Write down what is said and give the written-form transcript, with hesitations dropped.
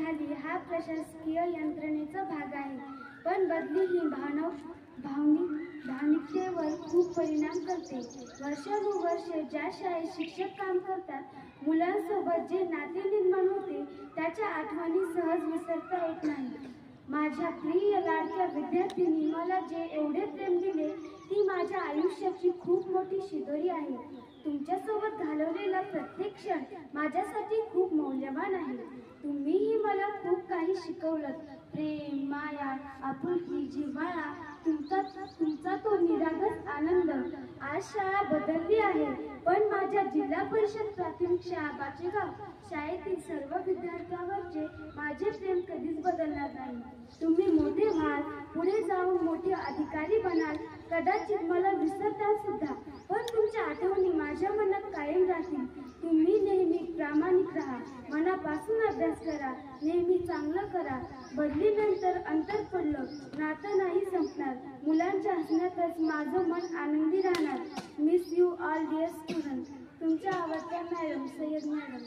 झाली हा प्रशासकीय यंत्रणेचा भाग आहे, पण बदली ही भावनिकतेवर खूप परिणाम करते. वर्षानुवर्षे ज्या शाळेत शिक्षक काम करतात, मुलांसोबत जे नाते निर्माण होते त्याच्या आठवणी सहज विसरता येत नाही. माझ्या प्रिय लाडक्या विद्यार्थिनी मला जे एवढे प्रेम दिले ती माझ्या आयुष्याची खूप मोठी शिदोरी आहे. तुमच्यासोबत घालवलेला प्रत्येक क्षण माझ्यासाठी खूप मौल्यवान आहे. तुम्हीही मला खूप काही शिकवलं. प्रेम, माया, आपुलकी, जिव्हाळा, तुमचा तो निरागस आनंद. आज शाळा बदलली आहे, पण माझ्या जिल्हा परिषद प्राथमिक शाळा बाचेगाव शाळेतील सर्व विद्यार्थ्यांवरचे माझे प्रेम कधीच बदलणार नाही. तुम्ही मोठे व्हाल, पुढे जाऊन मोठे अधिकारी बनाल, कदाचित मला विसरताल सुद्धा, पण तुमच्या आठवणी माझ्या मनात कायम राहतील. तुम्ही नेहमी प्रामाणिक राहा, मनापासून अभ्यास करा, नेहमी चांगलं करा. बदलीनंतर अंतर पडलं, नातं नाही संपणार. मुलांच्या हसण्यातच माझं मन आनंदी राहणार. Miss you all dear student. तुमच्या आवडत्या मॅडम, सय्यद मॅडम.